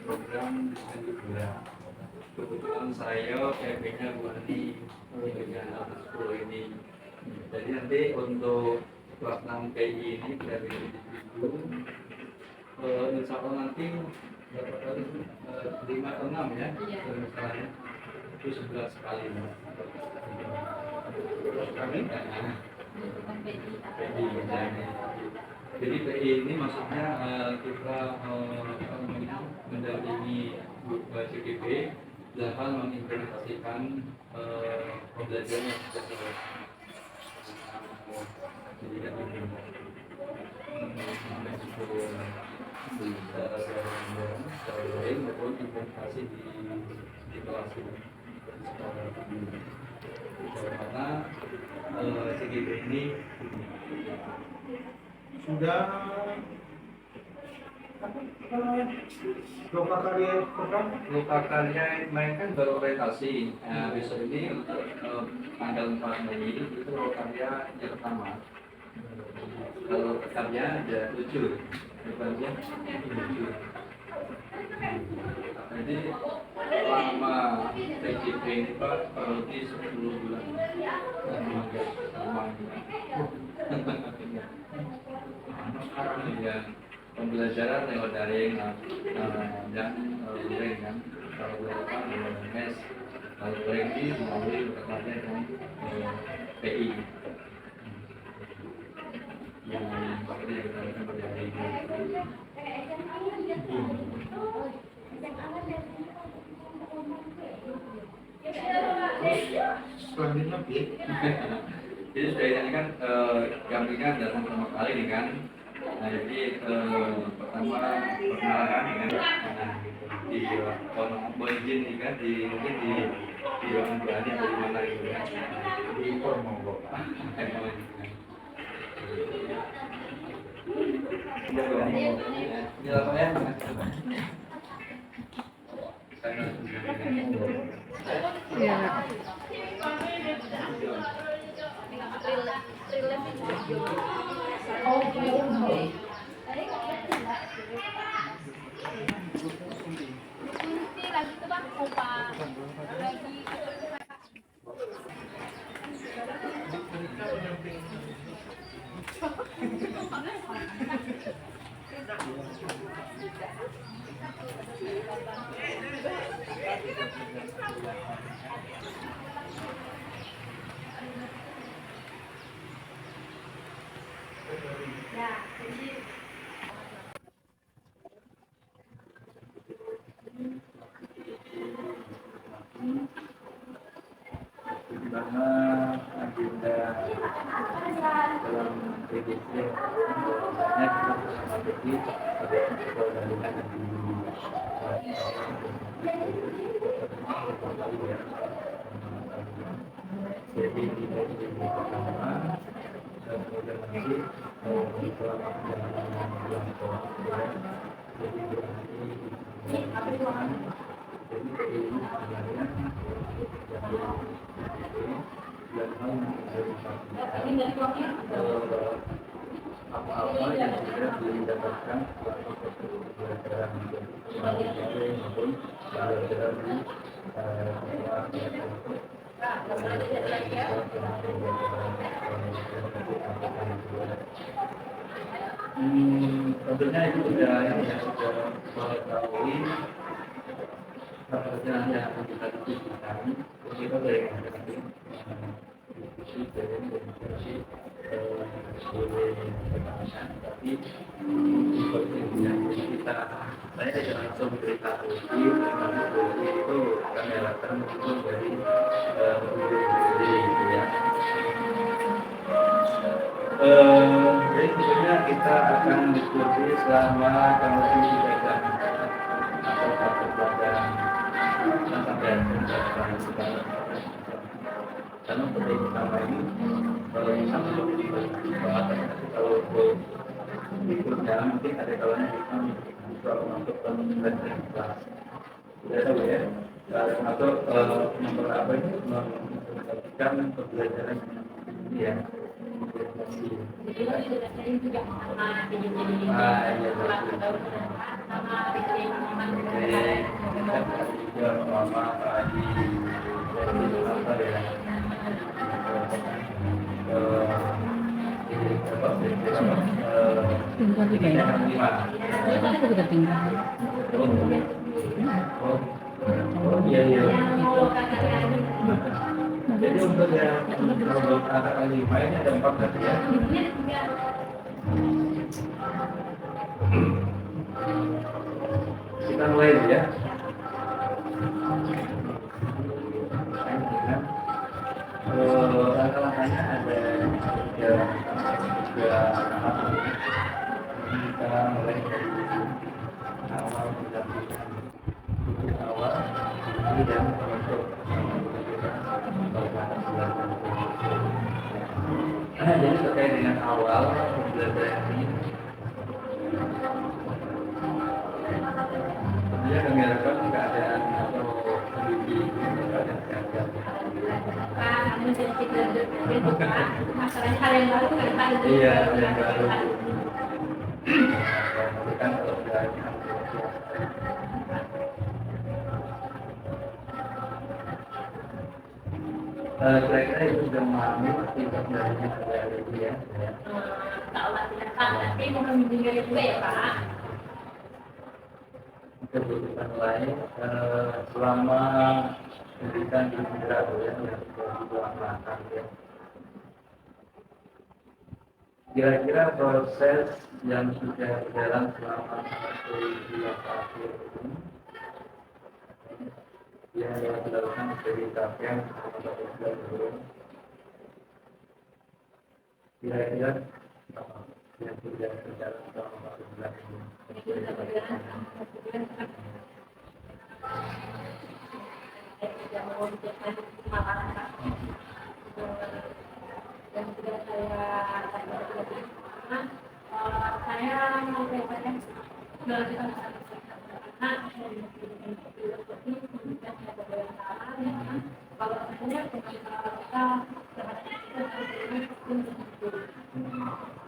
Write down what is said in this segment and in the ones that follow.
program dengan liburan. Kebetulan saya PP-nya Buani dengan anak sekolah ini. Jadi nanti untuk kelas 6 PI ini dari dulu, insya Allah nanti berapa kali? 5 atau 6 ya? Misalnya itu 11 kali. Kami PI jadi PI ini maksudnya kita mendampingi CGP dalam mengimplementasikan pembelajaran yang sudah jadi kan secara lain maupun implementasi di kelas ini. Karena CGP ini sudah lupa karya main kan baru orientasi. Besok ini untuk tanggal 4 Mei itu karya yang pertama. Kalau karya ada 7, depannya 7. Jadi lama TGP ini Pak berarti 10 bulan. Sekarang ya pembelajaran lewat daring dan daring kan kalau lewat mes kalau daring ini melalui berkatnya dengan PI yang bakal kita lakukan pada hari ini. Selanjutnya jadi sudah ini kan kami kan datang pertama kali nih kan. Nah jadi pertama perkenalan dengan di izin nih kan di mungkin di ruang berani atau di mana gitu kan di formal ini apa ya? Iya. Lagi tuh bang, lagi di mana agenda dalam PDC nya kita bersama PDC pada sekolah dan jadi kita ini pertama dan kemudian nanti selama perjalanan bulan sekolah jadi berhenti jadi ini sebenarnya dan hal apa-apa yang sudah didapatkan selama pembelajaran maupun pembelajaran di tentunya itu sudah mengetahui pekerjaan yang akan kita diskusikan. Kita dari diskusi dari tapi seperti yang kita saya tidak langsung beritahu itu kami harapkan itu dari ya. Jadi tentunya kita akan diskusi selama kurang lebih 3 jam atau 1 pelajaran sampai karena pada pertama ini kalau bisa menjadi kalau berikutnya mungkin ada kalanya kita untuk pembelajaran kelas tidak tahu ya atau nomor apa itu memperhatikan pembelajaran ya Ya, Mama tadi apa ya? Ini apa? Tinggal di Ini daerah. yang lima. Itu juga tinggal. Oh, iya iya. Jadi untuk yang kalau anak lima ini ada 4 tadi ya. Kita mulai dulu ya. Langkah-langkahnya ada tiga tahap. Kita mulai dari awal pendampingan awal ini dan untuk jadi terkait dengan awal pembelajaran ini dia kami harapkan keadaan atau kondisi keadaan sehat. Masalahnya hal yang baru kan Pak? Iya, yang baru. Kan kalau sudah kira-kira itu sudah memahami tingkat dari alergi ya. Allah tidak Pak, tapi mau mendengar juga ya Pak. Kebutuhan lain selama pendidikan di negara ya yang sudah makan ya. Kira-kira proses yang sudah berjalan selama 1 tahun ini yang dilakukan dari KPM atau belum kira-kira yang sudah berjalan selama 1 bulan ini. Dan juga saya mau bertanya melanjutkan kalau sebenarnya kita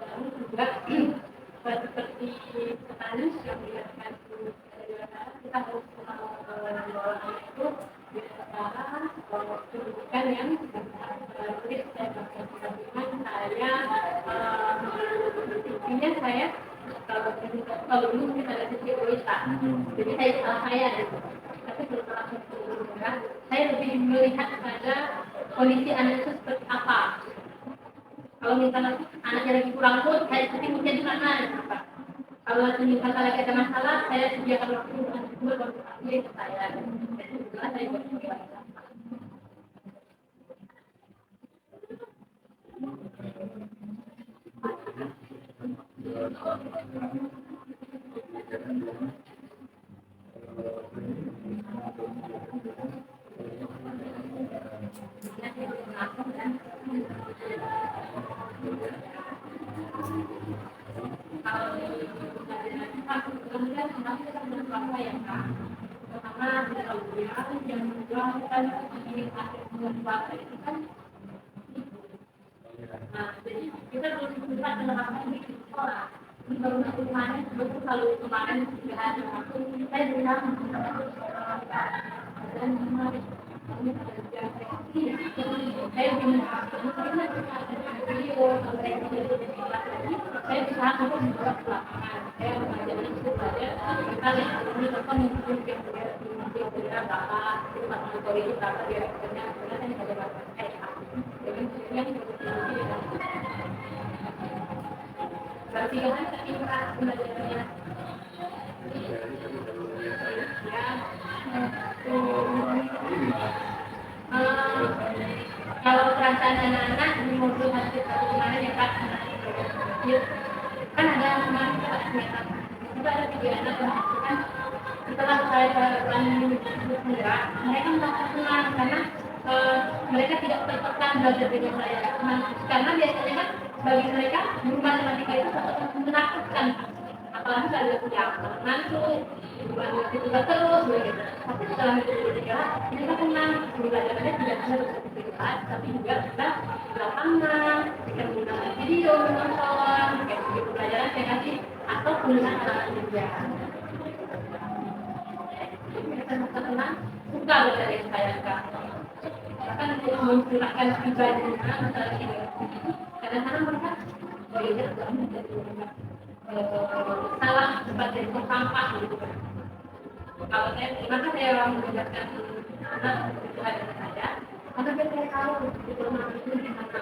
lalu juga seperti petani yang dikatakan kita harus mengelola itu di sekarang pendidikan yang intinya saya kalau dulu mungkin ada sisi egois Pak, jadi saya salah saya gitu. Tapi setelah saya lebih melihat pada kondisi anak itu seperti apa. Kalau misalnya anaknya lagi kurang mood, saya setingginya di mana gitu Pak. Kalau misalnya lagi ada masalah, saya sediakan waktu untuk dulu konsultasi ke saya. Itu jelas saya buat menjelaskan. Yang menjualkan ini akhir bulan puasa itu kan, jadi kita belum sempat menerapkan di sekolah. Ini baru satu kemarin, betul kalau kemarin 3 hari aku saya bilang dan saya ingin saya berusaha untuk membuat lapangan. Saya mengajarkan itu pada kita yang ini tetap mungkin bapak monitoring kita direkturnya sebenarnya ada bapak jadi yang berarti kan ketika belajarnya kalau perasaan anak-anak di modul hasil kemarin ya Pak kan ada kemarin kita ternyata juga ada 3 anak yang kan setelah saya bergerak mereka merasa senang karena mereka tidak tertekan belajar dengan saya karena biasanya kan bagi mereka guru matematika itu menakutkan apalagi kalau ada punya ngantuk itu terus begitu tapi setelah itu bergerak mereka senang belajarnya tidak hanya bersertifikat tapi juga kita lapangan kita menggunakan video menonton kayak begitu pelajaran saya kasih atau penggunaan alat kerja mereka senang juga ada yang saya enggak. Kan menggunakan pribadinya masalah ini. Kadang-kadang mereka belajar salah sebagai sampah gitu. Kalau saya, maka saya mengajarkan anak itu ada saya, maka saya tahu itu rumah itu di mana.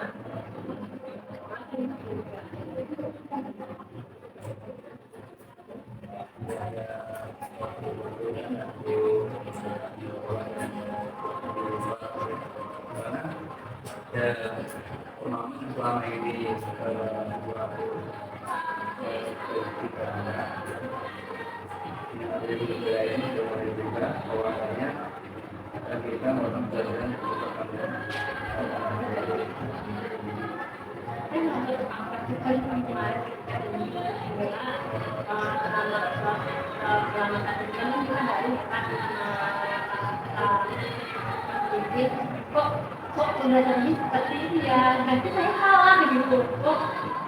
Selama ini dari budaya ini dari juga awalnya kita melakukan pelajaran kok pembelajarannya seperti ini ya, nanti saya salah gitu.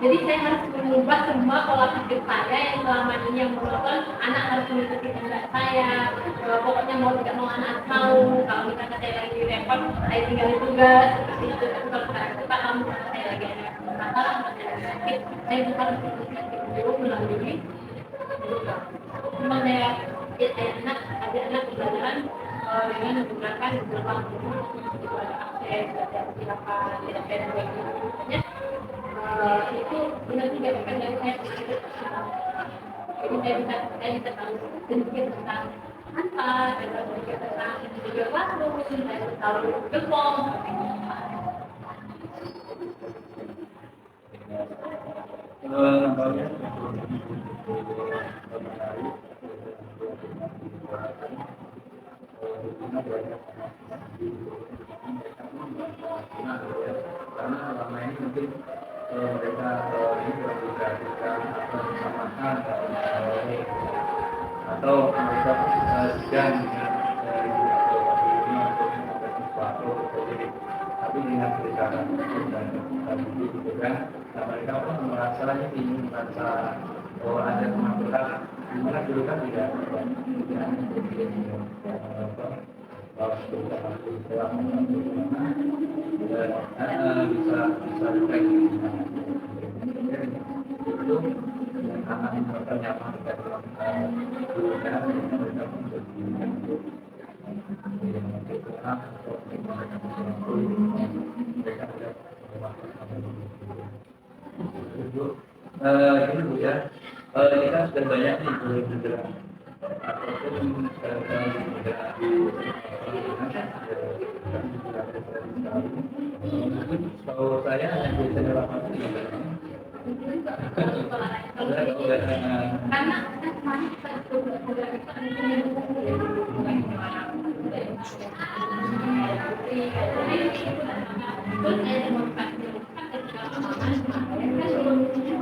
Jadi saya harus mengubah semua pola pikir saya yang selama ini yang menonton anak harus mengikuti kehendak saya. Pokoknya mau tidak mau anak tahu. Kalau misalnya saya lagi repot, saya tinggalin tugas seperti itu. Tapi kalau sekarang cepat kamu saya lagi ada masalah, saya sakit, saya bukan dulu melalui. Memang saya ada anak pembelajaran dengan menggunakan beberapa akses dan silakan tidak ada itu benar tidak bukan dari saya sendiri. Jadi saya bisa tahu sedikit tentang apa, dan sedikit tentang video classroom, saya tahu gerbong. nampaknya karena selama ini mungkin mereka ini juga disamakan atau mereka sedang dengan sesuatu tapi dengan cerita dan gitu kan, nah mereka pun merasa ini merasa ada kemampuan dimana dulu kan tidak bisa refleks itu yang akan mereka nyaman gurunya mereka ini Bu ya, kita sudah banyak nih guru bergerak ataupun kalau saya yang biasanya lakukan Karena kemarin saya sudah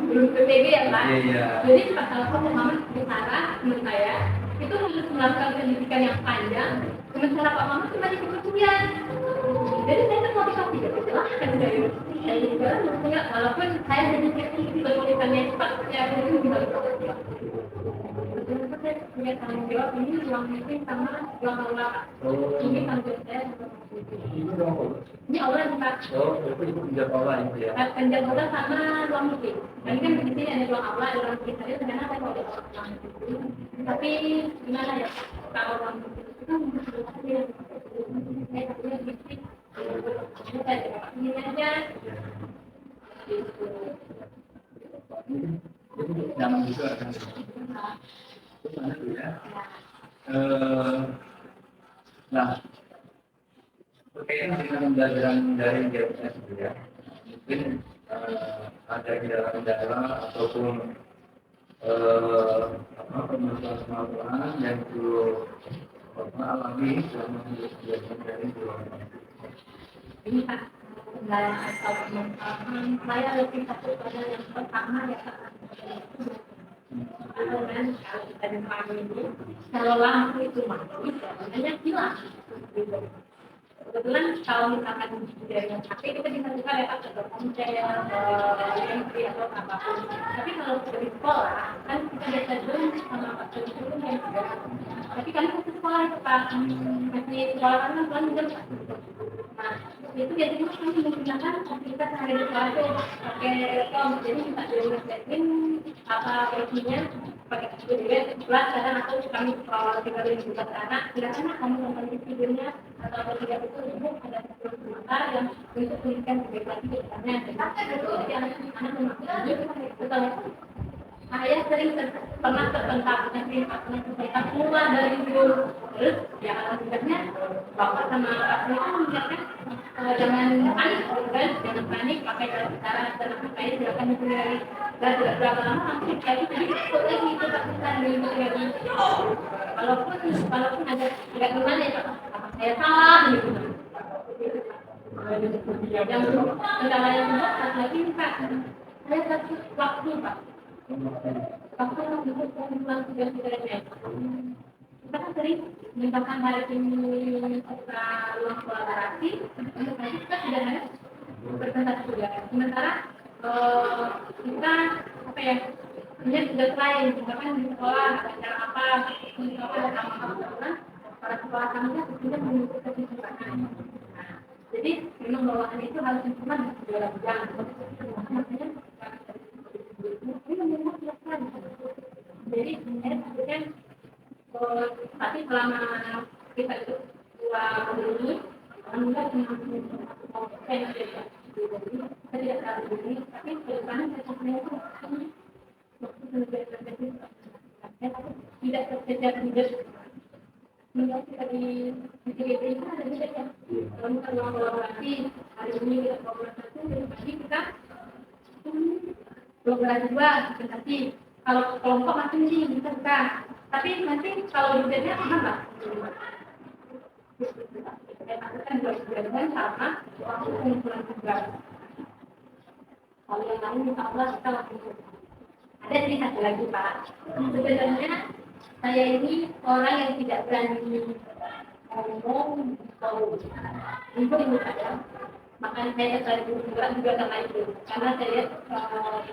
belum PPB ya Pak. Jadi pas kalau pemahaman sementara menurut saya itu harus melakukan pendidikan yang panjang. Sementara Pak Mamat cuma di kementerian. Jadi saya termotivasi ya silahkan saya juga punya walaupun saya sedikit kesulitannya cepat ya itu juga saya punya tanggung jawab ini ruang meeting sama ruang aula. Ini tanggung jawab saya. Ini aula nih Pak. itu menjawab aula itu ya. Penjam aula sama ruang meeting. Ini kan di sini ada ruang aula, ada ruang meeting. Saya ternyata saya mau ruang meeting. Tapi gimana ya kalau ruang meeting itu kan saya punya meeting. Ini aja. Nyaman juga kan. Nah, berkaitan dengan pembelajaran dari GPS ya, mungkin ada kendala ataupun kemampuan yang perlu alami selama belajar dari Ini Pak, kendala atau permasalahan saya lebih fokus pada yang pertama ya Pak. Karena kalau kita depan ini, kalau lampu itu mati, banyak hilang. Kebetulan kalau misalkan dari yang HP kita bisa buka ya Pak, ke komputer, entry atau apapun. Tapi kalau sudah di sekolah, kan kita biasa dulu sama Pak Jokowi yang tidak. Tapi kami fokus sekolah itu Pak, masih sekolah kan kan jam. Nah, itu biasanya kami menggunakan aplikasi hari di sekolah itu pakai Telkom, jadi minta disetting apa isinya pakai video kelas kadang aku kami kalau kita buka ke anak, silakan kamu nonton videonya atau tidak itu ada sebentar yang untuk tuliskan sebagai lagi kedepannya. Itu yang anak-anak betul. Saya sering pernah terpental keluar dari itu, terus ya alhamdulillahnya bapak sama kakaknya kan mengingatkan jangan panik, kan jangan panik, pakai cara kayak silakan dipelajari dan tidak berapa lama langsung jadi ikut lagi itu lakukan diikut lagi. Walaupun ada tidak gimana ya pak, saya salah gitu. Yang kendala yang kedua satu lagi pak, saya kasih waktu pak. Waktu untuk pulang tugas kita kan sering menambahkan hari ini kita ruang kolaborasi untuk nanti kita sudah ada presentasi juga. Sementara kita apa ya, punya tugas lain, misalkan di sekolah ada acara apa, misalkan ada apa para sekolah kami kan sudah mengikuti kesimpulannya. Jadi memang bawaan itu harus cuma di 2 jam. Makanya jadi sebenarnya tapi selama kita itu 2 bulan ini alhamdulillah saya tidak terlalu ini tapi kedepannya saya itu tidak terkejar hidup menurut kita di TGP itu ada juga ya kalau kita ruang kolaborasi hari ini kita kolaborasi jadi kita kolaborasi 2 presentasi. Kalau kelompok masih nih bisa buka, tapi nanti kalau detailnya apa? Kan juga sama waktu pengumpulan tugas. Kalau yang lain insya Allah kita langsung. Ada sih satu lagi Pak. Sebenarnya saya ini orang yang tidak berani ngomong atau bingung saya. Makanya saya tertarik juga sama itu karena saya lihat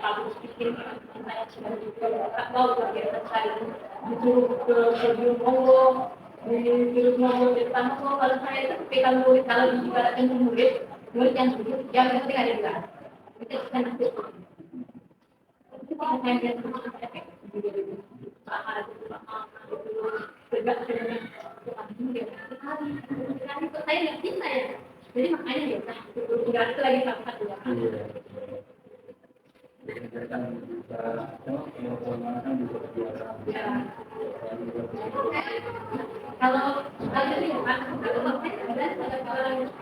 kalau pikir saya sudah juga tahu bagaimana saya disuruh ke podium ngomong disuruh ngomong di depan kalau saya itu ketika murid kalau diibaratkan murid yang duduk yang penting ada di belakang itu kan itu kalau saya lihat saya lihat cinta ya. Jadi makanya ya, enggak itu lagi satu ya. Jadi kan bisa kan bisa biasa. Kalau ini Pak, kalau saya ada orang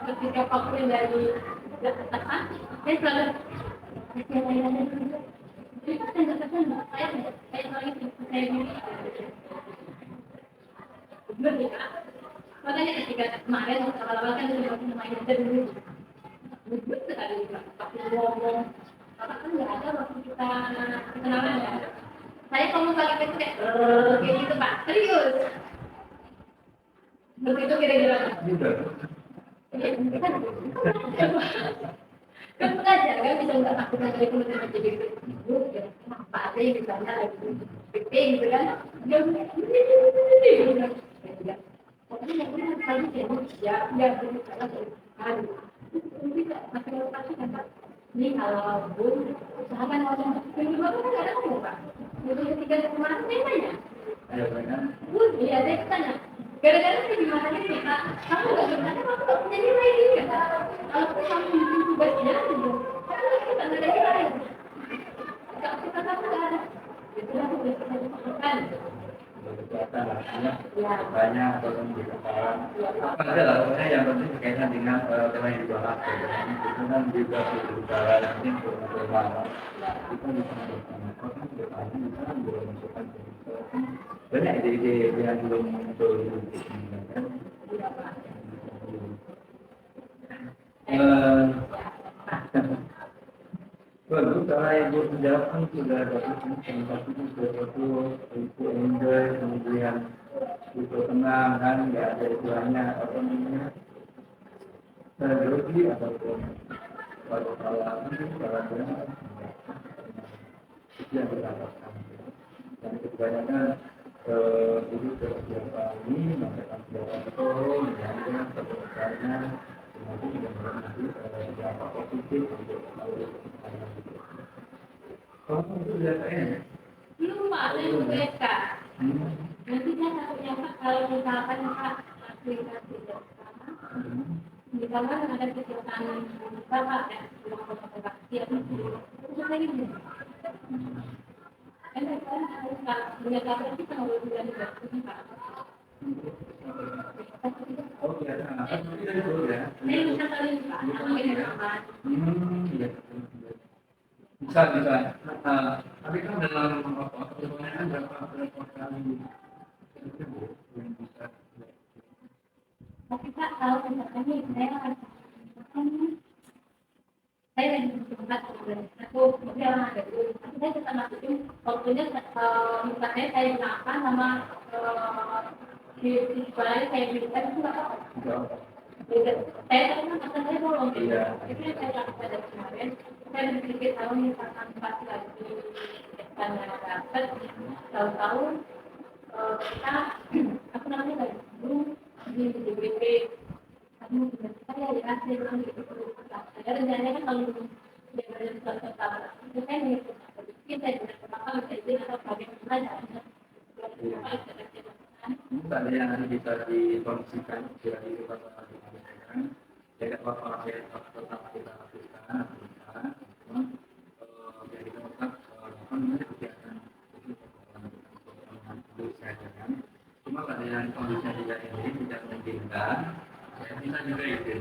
ketika vaksin dari atas, saya selalu makanya ketika kemarin awal-awal kan sudah main dulu betul sekali waktu ngomong apa kan nggak ada waktu kita kenalan ya saya ngomong kali itu kayak gitu Pak serius begitu kira-kira kan belajar kan bisa nggak takut lagi itu menjadi grup ya apa aja yang misalnya lagi meeting gitu kan pokoknya yang harus ya ini kalau pun usahakan ngomong kedua kan nggak ada ngomong Pak itu ketika kemarin saya tanya iya saya tanya gara-gara saya gimana nih Pak kamu nggak bertanya kamu nggak punya nilai juga kalau kamu bikin tugasnya kamu kita nggak ada nilai kalau kita kamu nggak ada itu aku bisa lakukan banyak atau kesalahan apa aja lah pokoknya yang penting berkaitan dengan tema yang dibahas itu kan juga bicara nanti untuk berlama itu bisa masukkan banyak ide-ide yang belum muncul bagus karena ibu menjawabkan sudah dapat informasi sesuatu itu enjoy kemudian itu tenang kan nggak ada istilahnya apa namanya grogi ataupun kalau salah itu yang kita dapatkan dan kebanyakan Jadi beberapa ini mengatakan beberapa misalnya terbentuknya nanti juga nanti berapa positif untuk kalau itu biasanya Belum Pak, saya belum BK. Nanti saya takutnya Pak, kalau misalkan Pak aplikasi bersama, misalkan ada kegiatan Bapak ya, Bapak siap itu saya ini. Kan harus punya kabar kita mau bulan juga, Pak. oh biasa kan tidak dulu ya Saya bisa kali Pak, sama ini Pak. iya bisa tapi kan dalam pertanyaan berapa kali yang bisa Tapi Pak, kalau misalkan ini saya lagi di tempat aku berjalan ada dulu. Saya tetap masukin waktunya misalnya saya gunakan sama di sekolah saya berikan itu nggak apa-apa. Saya kan akan saya bolong gitu. Itu yang saya lakukan dari kemarin. Saya berpikir kalau misalkan pasti lagi karena dapat tahu-tahu kita aku namanya lagi dulu di DBP kamu saya ya saya bilang gitu ada rencananya kan kalau dia berada di kota itu saya nih kita juga bakal jadi atau bagaimana ada yang nanti bisa dikondisikan dari kepada kan jadi apa yang tetap kita lakukan jadi kita apa namanya kegiatan cuma pada yang kondisinya tidak ini tidak memungkinkan ya bisa juga izin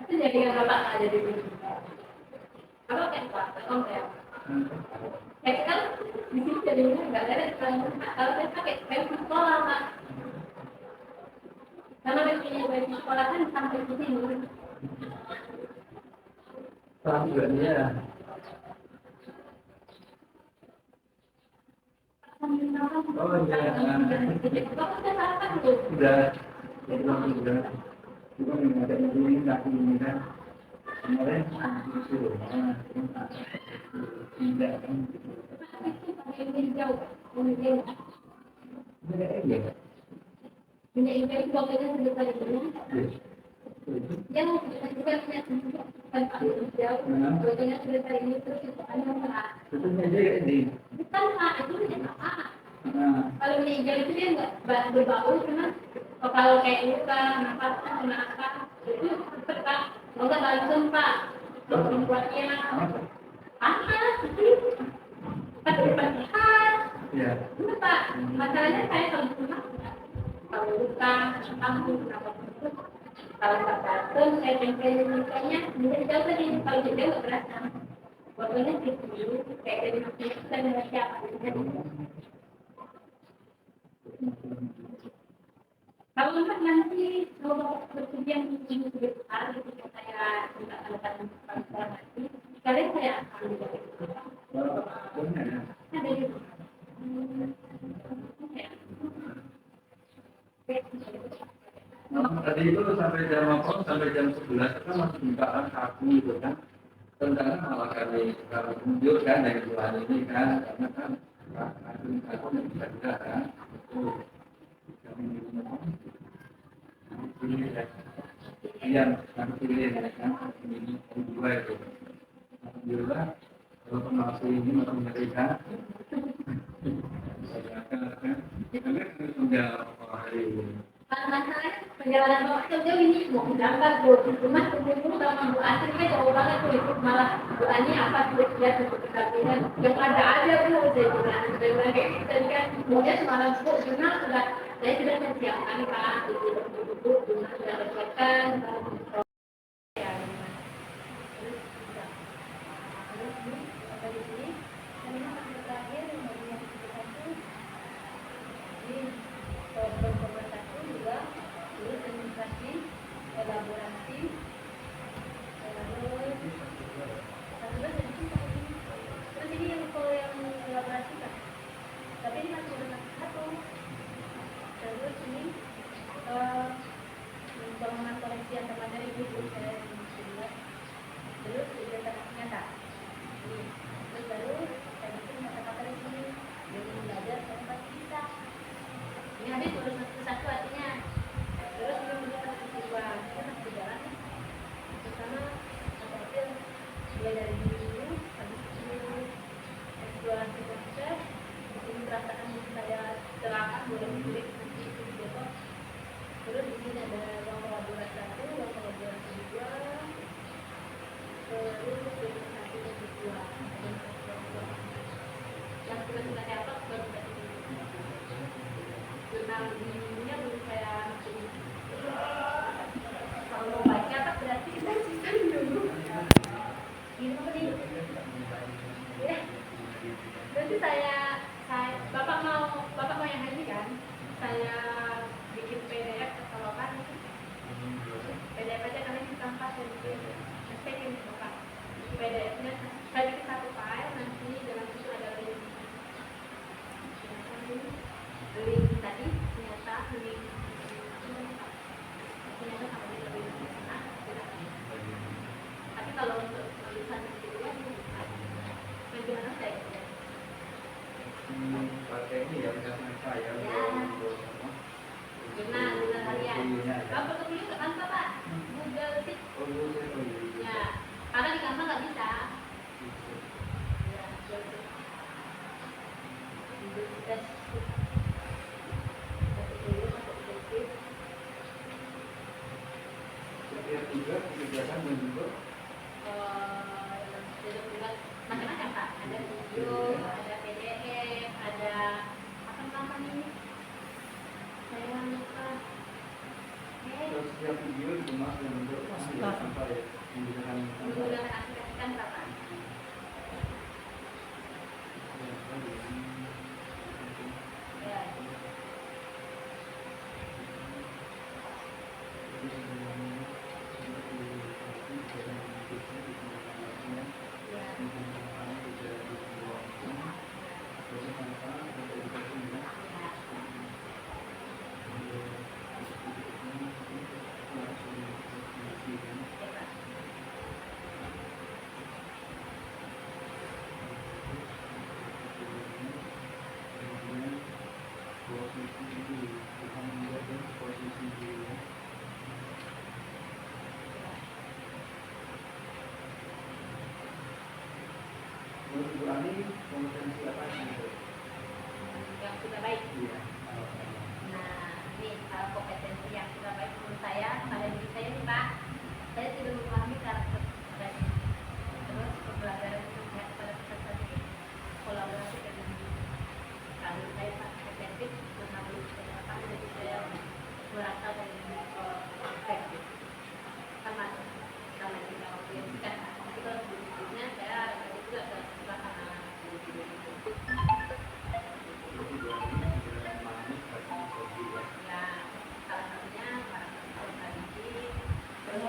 itu jadi yang bapak ada di sini. Apa kan Pak? Om ya. Saya kan di sini jadinya nggak ada kalau saya pakai baju sekolah Pak. Karena bajunya baju sekolah kan sampai di sini. salah juga dia oh iya udah juga ada ini kaki ini kan kemarin disuruh tidak kan Ini jauh. Ini iya punya email itu waktu itu sudah saya dulu. Yang juga punya kan Pak jauh. Waktunya sudah saya ini terus itu ada Pak. itu aja ini Bukan Pak, itu punya Pak. Kalau punya email itu dia nggak berbau cuma kalau kayak luka, nafas, kena apa, itu cepet Pak. Mau nggak langsung Pak. Perempuannya panas, panas. ya Itu Pak, masalahnya saya kalau luka, kampung, kalau nggak datang, saya tempelin lukanya, bisa jauh tadi, kalau jeda nggak berasa. Waktunya gitu, kayak dari masjid, saya dengan siapa, kalau enggak nanti kalau bersedia ini sebesar itu saya tidak akan nanti sekalian saya akan ada di tadi itu sampai jam apa? Sampai jam 11 itu masih bukaan kaku gitu kan. Tentang malah kami tunjuk kan dari bulan ini kan, karena kan aku bisa juga kan. Kami ini yang pilih kan ini dua itu. alhamdulillah kalau pengawas ini malah mereka karena sudah hari ini. Masalahnya perjalanan bapak sejauh ini mau berangkat bu, cuma tunggu sama bu Asri kan jauh banget tuh itu malah bu Ani apa tuh dia tuh kekabinan yang ada aja bu saya bilang kayak gitu tadi kan kemudian semalam bu jurnal sudah saya sudah menyiapkan pak buku jurnal sudah disiapkan ya terus ini apa di sini ini masih terakhir yang baru yang satu ini nomor satu juga terus demonstrasi elaborasi terus ini yang kalau yang elaborasi kan tapi ini masih ada satu terus ini bangunan koleksi yang terpandang ini saya buat terus identitas nyata ini terus baru saya bikin kata-kata di sini jadi belajar saya pasti bisa ini habis baru satu artinya terus kemudian ada kedua kita masih berjalan ke sana hasil mulai dari dulu habis itu eksplorasi proses ini merasakan saya celaka boleh ditulis nanti itu besok terus di sini ada ruang kolaborasi satu ruang kolaborasi dua terus demonstrasi kedua yang sudah saya apa baru kita jurnal ininya belum saya kalau mau baca apa berarti kita simpan dulu ini apa nih ya berarti saya bapak mau yang ini kan saya bikin PDF catalogan PDF aja karena ini tampak jadi saya kirim ke bapak PDF nya saya bikin satu file nanti dalam itu ada link tadi ternyata link ternyata sama lebih sana tapi kalau untuk tulisan kedua itu bukan bagaimana saya pakai ini ya karena saya jurnal harian bapak tulis ke kantor pak Google Sheet ya karena di kantor nggak bisa ya Google setiap juga kegiatan dan juga macam-macam pak ada video ada PDF ada apa namanya ini saya lupa setiap video cuma yang bentuk sampai menggunakan aplikasikan berapa ya menurut Bu Ani kompetensi apa gitu? yang sudah baik Iya. nah ini kompetensi yang sudah baik menurut saya pada diri saya nih pak saya sudah memahami karakter dan terus pembelajaran itu melihat pada peserta ini kolaborasi dengan kalau saya sangat efektif mengambil beberapa jadi saya merasa dari efektif sama kita waktu yang singkat tapi kalau sebelumnya saya juga ada suasana ya salah satunya para tradisi terus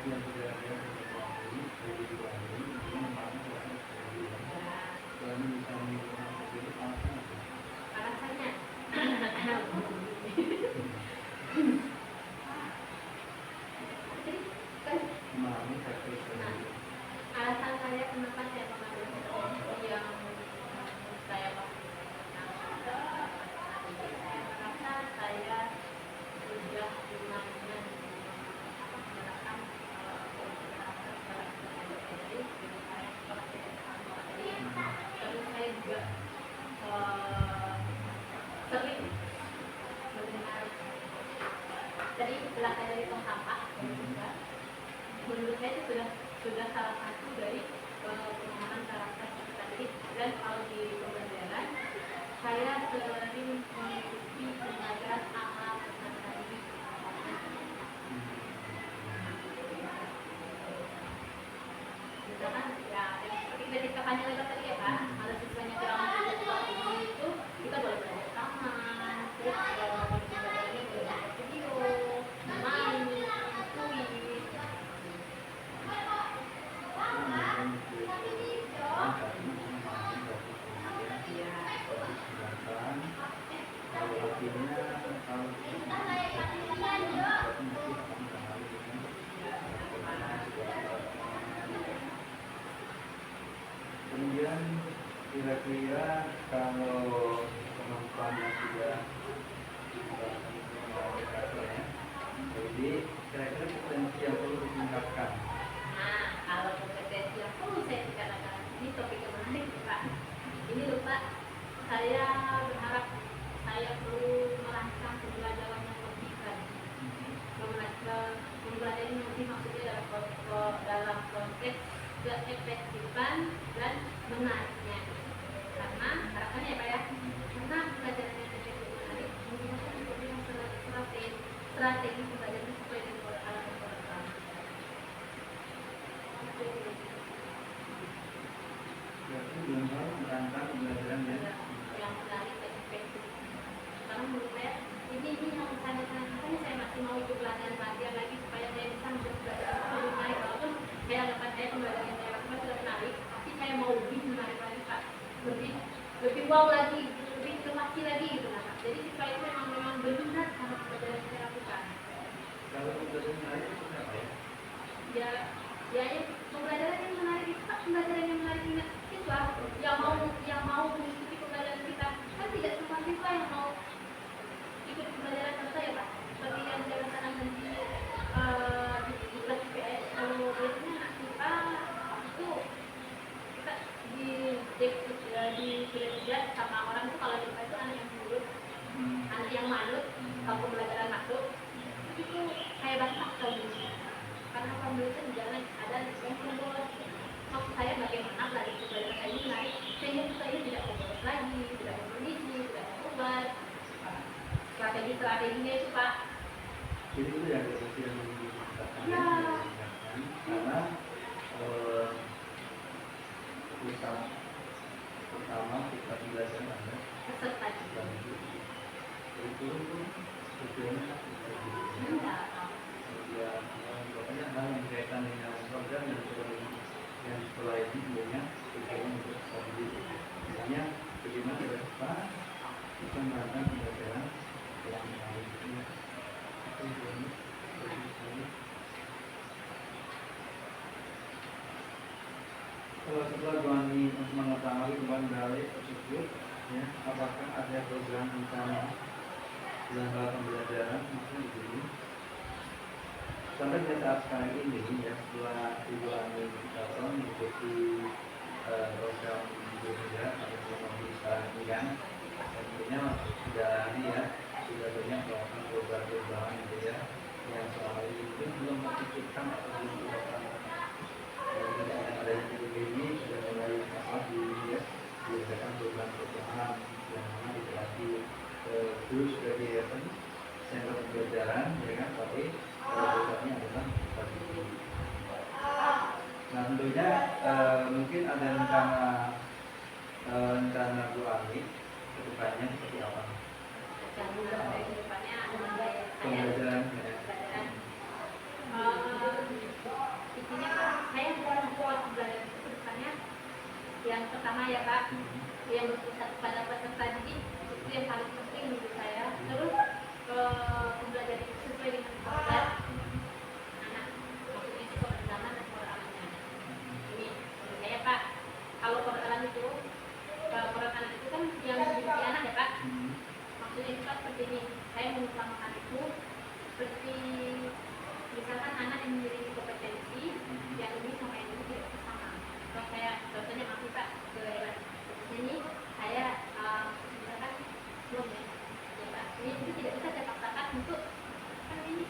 yang sudah ada ini dari dua ini memang kami bisa menggunakan jadi alasan apa? alasannya jadi kan Memahami sektor sendiri. alasan saya kenapa saya mengambil profesi yang saya mau karena saya sudah lumayan menerapkan terus saya juga sering mendengar dari belakang dari tong sampah menurut saya itu sudah salah satu dari pengembangan karakter kita. Jadi dan kalau di pembelajaran saya sering mengikuti pembelajaran amal tadi misalkan ya seperti dari kakaknya lewat tadi ya Pak, kalau siswanya kurang itu kita boleh belajar taman, terus pembelajarannya boleh belajar video, main, kuis. Kemudian kira-kira kalau kemampuan yang sudah ya, jadi kira-kira potensi yang perlu ditingkatkan. Nah, kalau kompetensi yang perlu saya tingkatkan ini topik yang menarik Pak. Ini loh Pak, saya berharap saya perlu merancang pembelajaran yang lebih tadi. Pembelajaran yang lebih maksudnya dalam konteks keefektifan dan menariknya. Karena harapannya Pak ya, karena pembelajaran yang efektif dan menarik menggunakan metode yang strategi pembelajaran sesuai dengan alasan program. Berarti belum tahu merancang pembelajaran yang menarik dan efektif. Karena menurut saya ini yang makanya saya masih mau ikut pelatihan lagi supaya saya bisa belajar lebih menarik. Walaupun saya dapat saya pembelajaran yang saya lakukan sudah menarik, tapi saya mau lebih menarik lagi Pak, lebih wow lagi, lebih inovasi lagi gitu nah Pak. Jadi siswa itu memang berminat sama pembelajaran yang saya lakukan. kalau pembelajaran menarik itu apa ya? Ya pembelajaran yang menarik itu Pak, pembelajaran yang menarik siswa yang mau mengikuti pembelajaran kita. Kan tidak semua siswa yang mau ikut pembelajaran kita ya Pak. Seperti yang saya katakan nanti di kelas IPS kalau biasanya anak kita itu kita dilihat sama orang itu kalau kita itu anak yang nurut, anak yang manut, kalau pembelajaran masuk itu kayak banget kalau karena pembelajaran di jalan ada yang pembolos. Maksud saya bagaimana belajar pembelajaran saya ini menarik sehingga saya tidak pembolos lagi, tidak berkondisi, tidak berubah. Strategi-strateginya itu Pak. Jadi itu yang dilakukan Ya. Karena pertama kita belajar ada Peserta dan itu tujuannya ya pokoknya hal yang berkaitan dengan program yang setelah ini sebenarnya tujuannya untuk stabilitas. Misalnya bagaimana ke depan kita melakukan pembelajaran yang menarik itu tujuannya. Kalau setelah Joani mengetahui beban balik tersebut, ya, apakah ada program rencana dalam hal pembelajaran maksudnya di sini? Sampai pada saat sekarang ini, ya, setelah Joani mengikuti program Indonesia atau program sekarang ini kan, tentunya sudah ya sudah banyak melakukan program-program gitu ya, yang selama ini mungkin belum terpikirkan atau belum dilakukan. Ada ini sudah mulai diadakan program-program yang mana dikasih terus dari center pembelajaran, ya kan, tapi programnya adalah strategi. Nah tentunya mungkin ada rencana Bu Ani kedepannya seperti apa? Kedepannya ada Pembelajaran. yang pertama ya Pak, yang berpusat pada peserta didik itu yang paling penting menurut saya. Terus belajar itu sesuai dengan program anak, maksudnya itu keberagaman dan pengalamannya. Ini menurut saya Pak, kalau pengalaman itu pengalaman itu kan yang dimiliki anak ya Pak. Maksudnya itu Pak seperti ini, saya mengutamakan itu seperti misalkan anak yang memiliki kompetensi yang ini sama yang ini tidak sama. Kalau saya contohnya maksud Pak ke ini saya misalkan belum ya Pak, ini itu tidak bisa saya paksakan untuk kan ini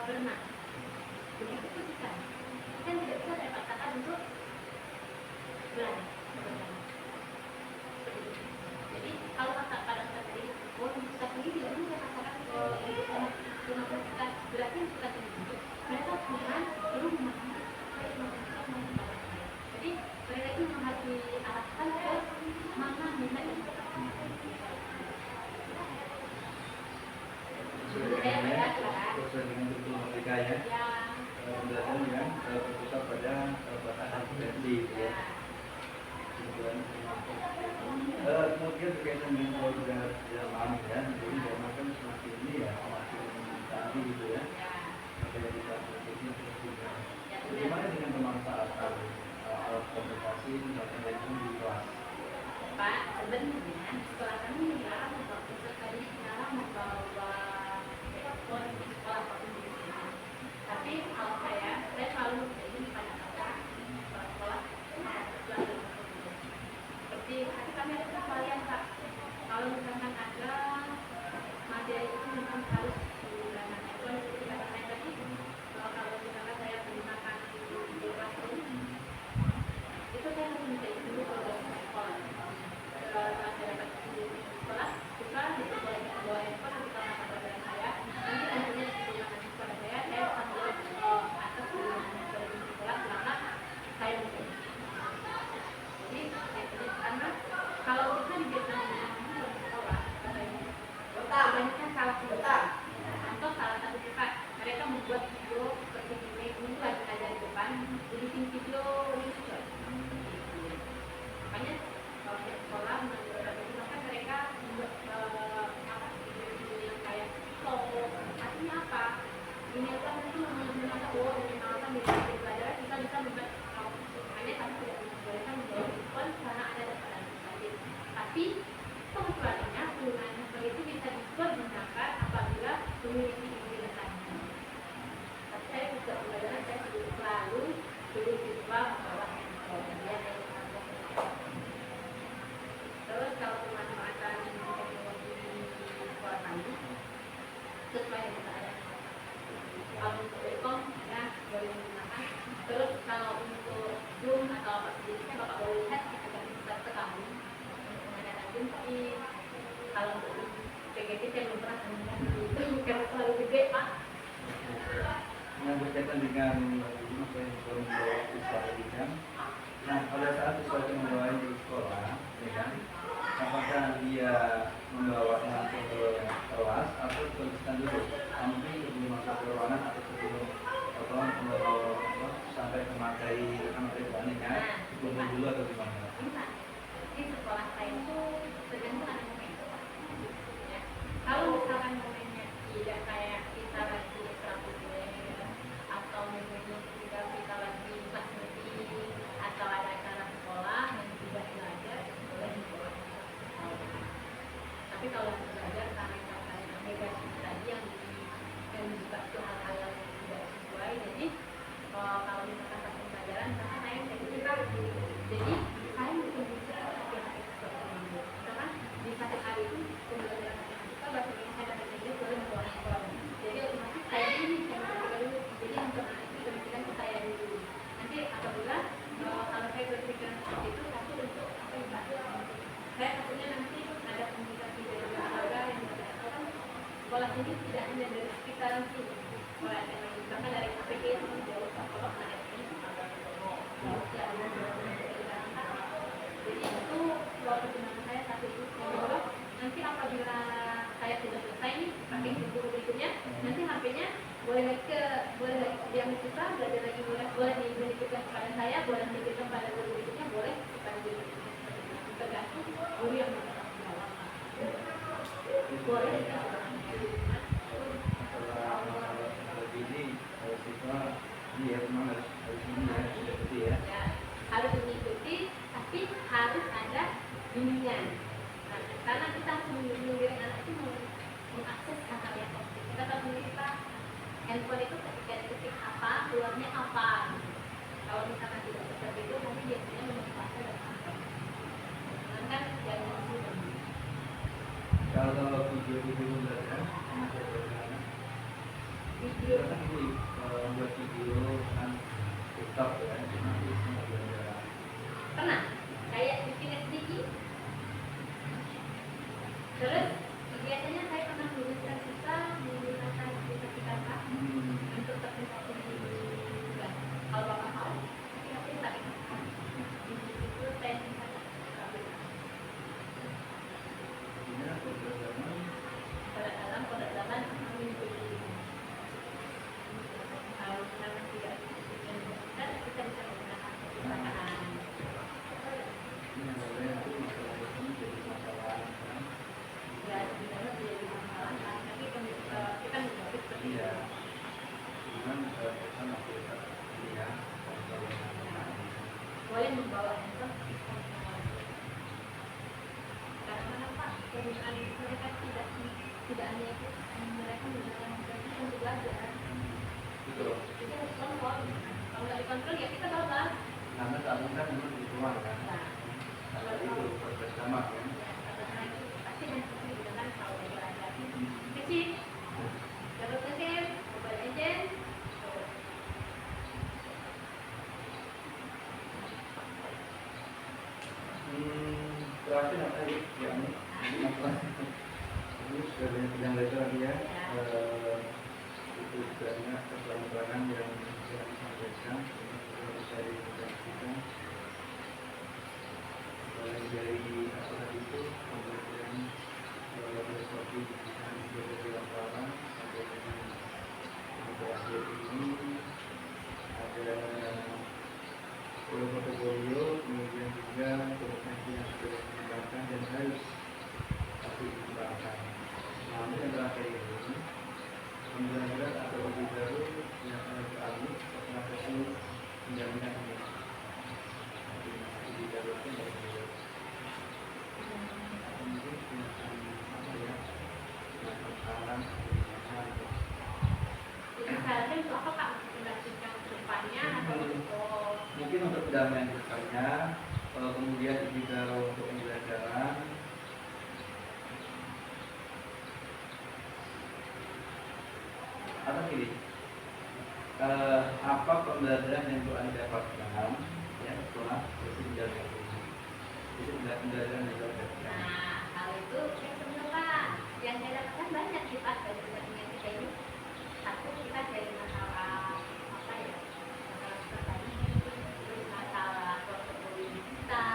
berenang, begitu pun bisa kan tidak bisa saya paksakan untuk berlari. Jadi kalau kata pada saat tadi kita sendiri tidak bisa saya paksakan untuk kita berarti kita sendiri mereka Tuhan perlu memahami jadi mereka itu memang harus diarahkan ke mana minta itu. Sesuai dengan kurikulum mereka ya. Belajar yang berpusat pada batasan kompetensi ya. Kemudian berkaitan dengan program dalam ya, jadi dalam kan semakin ini ya semakin tadi gitu ya. Ada kita berpikir juga. Bagaimana dengan pemanfaatan alat komunikasi misalkan dari di kelas? Pak, sebenarnya sekolah kami dilarang membawa peserta didik, dilarang membawa telepon di sekolah ataupun di rumah. Tapi kalau saya selalu menjadi pada sekolah selalu seperti nanti kami ada kecualian Pak. Kalau misalkan ada materi itu memang harus digunakan itu seperti kata saya tadi. Kalau misalkan saya menggunakan di classroom itu saya harus minta izin dulu ke sekolah. Saya dapat izin di sekolah, kita diperbolehkan bawa handphone atau karena pelajaran saya. Nanti tentunya digunakan di sekolah saya akan boleh atas penggunaan di sekolah selama saya minta izin. Jadi karena kalau kita dibiarkan di sekolah, kebanyakan salah sebentar. Contoh salah satu sifat mereka membuat video seperti ini lagi ada di depan, editing video lucu. Makanya kalau di sekolah maka mereka membuat video yang kayak artinya apa? Ini apa nanti menggunakan menggunakan media pelajaran kita bisa membuat hanya kami tidak dibolehkan membawa handphone karena ada daftaran wajib. Tapi kebetulannya penggunaan handphone itu bisa dipergunakan apabila memiliki kegiatan. Tapi saya juga pelajaran saya selalu belum siswa membawa handphone. Terus kalau pemanfaatan teknologi di sekolah kami sesuai yang kita ada. Kalau untuk Telkom ya boleh menggunakan. Terus kalau untuk Zoom atau apa sejenisnya Bapak boleh lihat kita bisa sekali menggunakan Zoom. Tapi kalau untuk PGT saya belum pernah menggunakan itu karena terlalu gede Pak. Yang berkaitan dengan apa yang membawa siswa pendidikan. Nah, pada saat siswa itu membawa di sekolah, ya kan? Apakah dia membawa langsung ke kelas atau tuliskan dulu sampai sebelum masuk ke ruangan atau sebelum sampai ke materi kan? Sebelum dulu atau gimana? Di sekolah saya itu tergantung ada momen. Ya. Kalau misalkan momennya tidak kayak kita lagi ekstrakurikuler atau momennya ketika kita lagi kelas meeting atau ada acara sekolah yang tidak belajar boleh dibawa. Tapi kalau belajar karena yang negatif tadi yang juga itu hal-hal yang tidak sesuai, jadi kalau misalkan satu pelajaran karena saya juga jadi saya mungkin bisa hati-hati seperti itu karena di satu hari itu pembelajaran kita bahasa Indonesia dan Inggris boleh membawa sekolah, jadi otomatis saya ini saya berpikir dulu, jadi untuk itu berpikiran ke saya dulu nanti apabila kalau saya berpikiran seperti itu satu untuk apa ya saya takutnya nanti ada komunikasi dari keluarga yang kan sekolah ini tidak hanya dari sekitaran sini sekolah yang lain bahkan dari KPG itu jauh kalau ada ini jadi itu waktu pertemuan saya satu itu bahwa nanti apabila saya sudah selesai nih pakai guru berikutnya nanti HP-nya boleh lagi yang kita belajar lagi boleh diberikan kepada saya boleh diberikan pada guru berikutnya boleh bimbingan. Nah, karena kita mengirim anak itu mengakses hal-hal yang positif. Kita tahu sendiri Pak, handphone itu ketika diketik apa, keluarnya apa. Kalau misalkan tidak seperti itu, nanti biasanya memanfaatkan dan apa. Kan jangan gitu. Kalau video-video belajar, anak belajar, Video kan ini buat video kan tetap ya, nanti semua belajar. pernah kayak bikin SDG. Terus biasanya saya pernah menuliskan kita menggunakan aplikasi Canva untuk presentasi juga. Kalau bapak mau, kita minta itu saya minta. Ini pembelajaran Pada zaman kami kalau kita tidak kita bisa menggunakan perpustakaan. ini boleh nanti masalah ini jadi masalah kan? Ya sebenarnya menjadi masalah, tapi kita menjawab seperti Iya. itu. Cuman kita masih ya Boleh membawa handphone karena apa penggunaan mereka tidak hanya itu mereka menggunakan handphone itu untuk belajar. betul. Jadi harus kontrol. Kalau nggak dikontrol ya kita babak. Karena tak mungkin memang di rumah kan. Nah, Kalau itu bersama kan. ya, karena itu pasti handphone digunakan kalau belajar kecil. Terus kecil, mobile legend. Terakhir apa ya? Ya ini apa? Ini sudah banyak yang belajar lagi ya. Itu banyak keterangan yang saya sampaikan. Ini bisa diperhatikan. Mulai dari apa tadi itu pembelajaran filosofi dan filosofi lapangan sampai dengan akhir ini ada portofolio, kemudian juga kompetensi yang sudah dikembangkan dan harus dikembangkan. Nah, yang terakhir ini pembelajaran atau lebih baru yang akan beralih setelah proses pendampingan ini. Lebih baru itu dari mungkin apa ya? Saran Jadi sarannya untuk apa Pak? Melanjutkan ke depannya atau untuk mungkin untuk pendamaian depannya, kemudian juga untuk pembelajaran atau gini, apa pembelajaran yang telah Anda dapatkan ya setelah sesi pembelajaran ini? Itu pembelajaran yang telah dapatkan. nah, hal itu yang sebenarnya Pak, yang saya dapatkan banyak sih Pak dari perbandingan kita ini. Satu kita dari masalah apa ya? Masalah pertanian, terus masalah portofolio kita,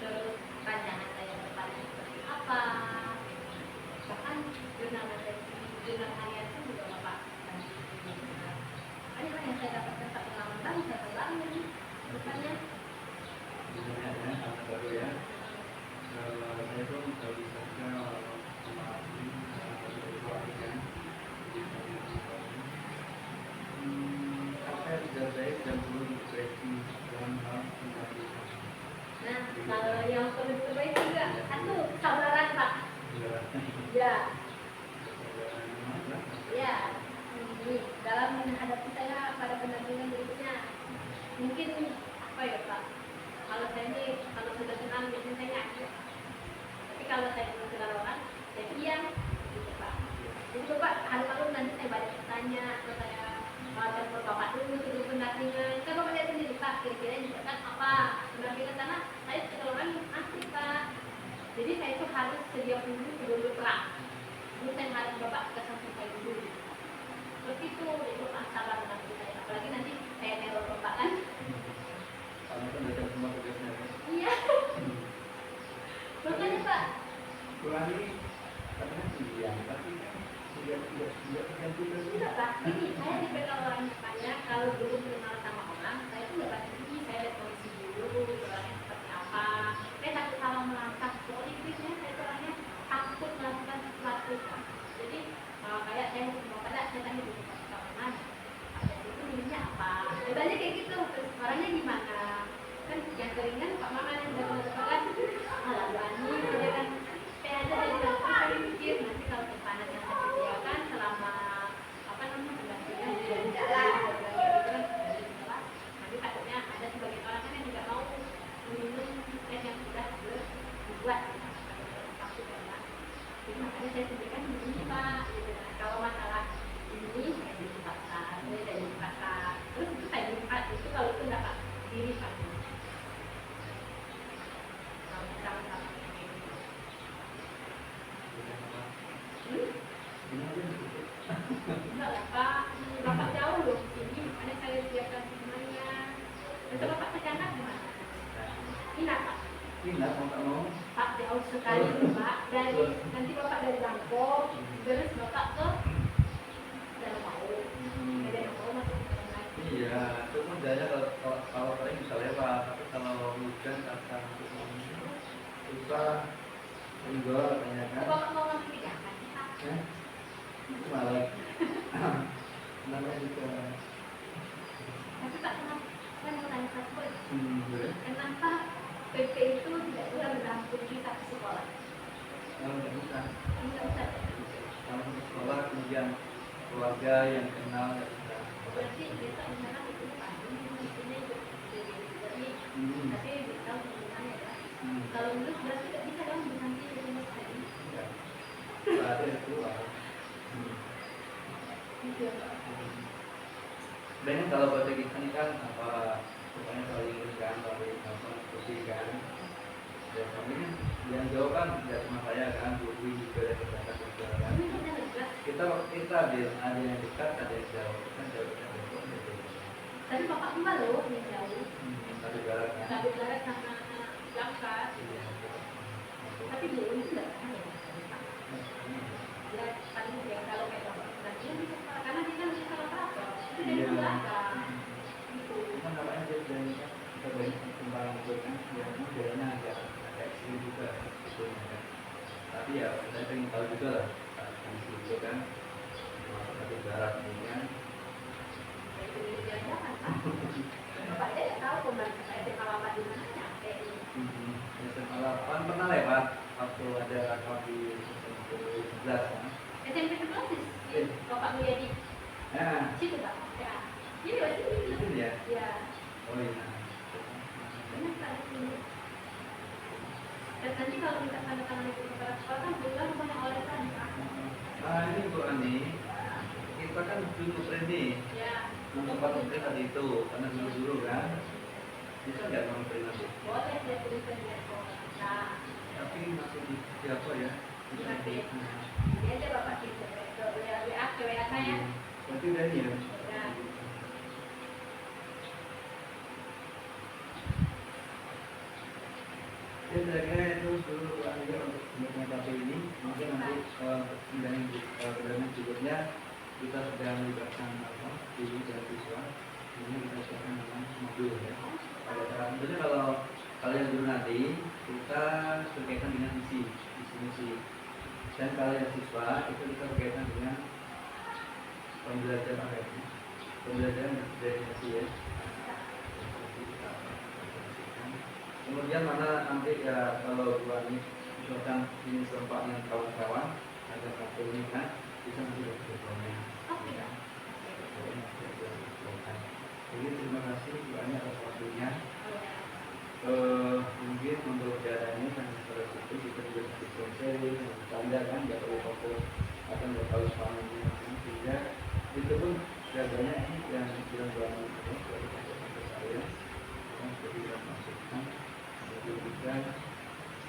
terus rancangan saya depannya seperti apa. Bahkan jurnal harian pun juga Bapak bantu. Banyak yang saya dapatkan pengalaman baru, saya bangun depannya. Sebenarnya ya, anak baru ya. Saya pun baru saja memahami kan. Apa yang tidak baik dan perlu diperbaiki dalam hal pendidikan. Nah, kalau yang perlu diperbaiki juga, satu kesabaran Pak. Ya, ya. Ini dalam menghadapi saya pada pendampingan berikutnya, mungkin apa ya Pak? Kalau saya ini kalau sudah senang biasanya saya nyanyi. Tapi kalau saya belum kenal orang, saya diam, gitu Pak. Jadi Bapak halu-halu nanti saya balik bertanya, terus saya telepon Bapak dulu sebelum pendampingan. Kan Bapak lihat sendiri Pak, kira-kira yang dibutuhkan apa? Pendampingan sana, saya sebagai orang yang asli Pak. Jadi saya itu harus sedia dulu sebelum berperang. Terus saya harus Bapak ke samping saya dulu. Seperti itu, itu Pak sabar menanti saya. Apalagi nanti saya teror Bapak kan. Karena kan sudah semua tugasnya. Iya. Makanya Pak. Kurangi katanya 9, tapi tidak terganti Tidak Pak, ini saya dikenal orang Jepangnya. Kalau belum kenal sama orang, saya tuh nggak pasti saya lihat kondisi dulu, orangnya seperti apa. Saya takut salah melangkah. Politiknya saya tuh orangnya takut melakukan sesuatu. Jadi kayak saya mau pada saya tanya dulu Pak mana. Ada itu minumnya apa? Banyak kayak gitu. Terus orangnya gimana? Kan yang keringan Pak Mama yang udah Terus Bapak ke Jakarta gimana? Minat Pak? Minat mau tak mau. Pak jauh sekali Pak. Dari nanti Bapak dari Bangkok, terus Bapak ke Danau. Dari Danau masuk ke Danau lagi. Iya, itu mudahnya kalau paling bisa lewat, tapi kalau hujan akan susah. Enggak, katanya kan. Bapak mau ngambil pijakan sih Pak? Ya, itu malah namanya juga. Tapi Pak, kenapa? Saya mau tanya satu. Boleh. Kenapa PP itu tidak bisa menampung kita ke sekolah? Kalau nggak bisa, Tidak usah. kalau ke sekolah kemudian keluarga yang kenal nggak bisa. Berarti kita misalkan itu Pak, ini mestinya ikut dari tapi tahu sebenarnya ya. Kalau lulus berarti tidak bisa dong nanti lulus tadi. Ya, saat itu keluar. Gitu ya Pak. Sebenarnya kalau bahasa kita ini kan apa, pokoknya saling berikan, saling apa, diskusikan. Ya kami kan yang jauh kan tidak cuma saya kan, Budi juga ada kesehatan juga kan. Ini kan ada jelas. Kita ada yang dekat, ada yang jauh, kan jauh kan jauh. Tapi Bapak enggak loh yang jauh. Satu jarak kan. Tapi jarak sama Jakarta. Iya. Tapi dulu itu enggak ada. Ya paling ya kalau kayak Bapak nanti bisa karena kita bisa salah apa. Itu dari Iya. belakang. Gitu. Kan namanya dia dari kita dari kembang itu kan, ya modelnya agak ekstrim juga sebetulnya kan. Tapi ya saya pengen tahu juga lah kondisi itu kan, satu jarak ini kan. Bapak dia nggak tahu kembali saya di Kalapa di mana nyampe. SMA 8 pernah lewat waktu ada rapat di SMP 11 kan. SMP 11 sih, Bapak Mulyadi. Nah, Situ Pak. Ya. Ini lewat sini. itu ya. Ya. Oh iya. Benar Pak di sini. Dan nanti kalau minta tanda tangan itu kepala sekolah kan bulan rumahnya oleh tadi Pak. Ah ini Bu Ani, kita kan dulu training. Ya. Sempat menteri tadi itu, karena dulu kan bisa nggak menteri nanti? Boleh dia tuliskan di sekolah. Nah, Tapi masih di siapa ya? di HP. Ini aja Bapak kirim ke WA ke WA saya. Berarti udah ini ya? Ya. Ya saya kira itu dulu aja untuk menghadapi ini. Mungkin nanti perjalanan berikutnya kita sedang melibatkan apa? Guru dan siswa. Ini kita siapkan dengan modul ya. Pada saat tentunya kalau kalian dulu nanti kita berkaitan dengan misi. Dan kalian siswa itu kita berkaitan dengan pembelajaran apa ya? Pembelajaran dari misi ya. Kemudian mana nanti ya kalau buat ini misalkan ini serempak dengan kawan-kawan ada satu ini kan bisa nanti berkomentar. Ya. Jadi terima kasih banyak atas waktunya. Mungkin untuk caranya kan pada situ kita juga bisa sharing standar kan nggak perlu fokus akan nggak tahu semuanya sehingga itu pun sudah banyak yang bilang bahwa dari saya yang sudah tidak masukkan juga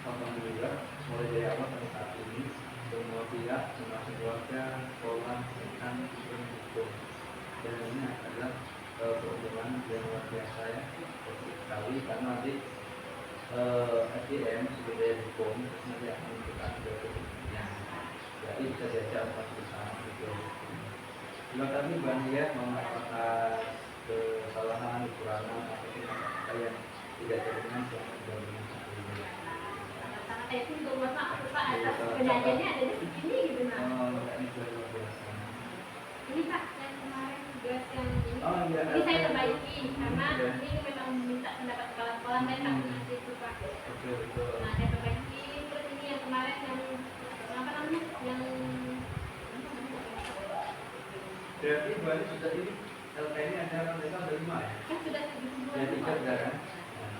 alhamdulillah mulai dari awal sampai saat ini semua pihak termasuk keluarga, sekolah, rekan, hukum dan ini adalah keuntungan yang luar biasa ya sekali karena nanti SDM sebagai hukum nanti akan menentukan keuntungannya jadi bisa diajak empat bersama gitu. Terima kasih banyak atas kesalahan, kekurangan ataupun kata yang tidak terdengar selama berhubungan saat ini. Sama saya pun berbuat maaf Pak atas penyajiannya ada di sini gitu nah. Ini sudah luar biasa. Ini Pak yang kemarin tugas yang ini. Oh iya. Ini saya perbaiki karena ini memang minta pendapat kepala sekolah saya tak nanti itu Pak. Betul. Nah saya perbaiki terus ini yang kemarin yang apa namanya yang Berarti Bali sudah ini LPN ini ada mereka ada 5 ya? kan sudah 72. Ya 3 sudah kan?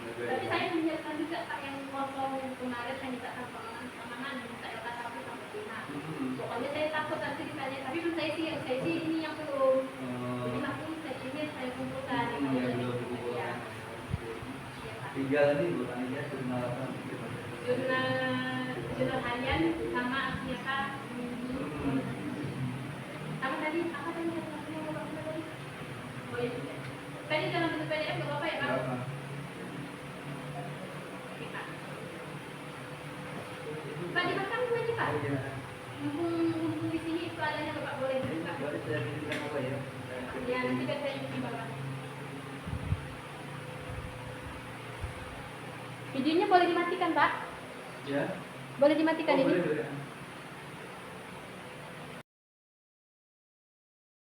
Tapi saya menyiapkan juga Pak yang kosong kemarin saya minta keamanan minta LK 1 sampai 5. Pokoknya saya takut nanti ditanya tapi belum saya sih ini yang belum. Jadi langsung saya kumpulkan. Iya belum dikumpulkan. Tinggal ini Bu Aninya jurnal apa? Jurnal harian sama akhirnya sama tadi apa tadi yang tadi? Oh iya. Tadi dalam bentuk PDF nggak apa-apa ya Pak? Ya. Mumpung di sini peladanya Bapak boleh buka. Boleh saya bilang apa ya? Ya nanti kan saya isi Bapak. Videonya boleh dimatikan Pak? Ya. Boleh dimatikan Oh, ini? boleh.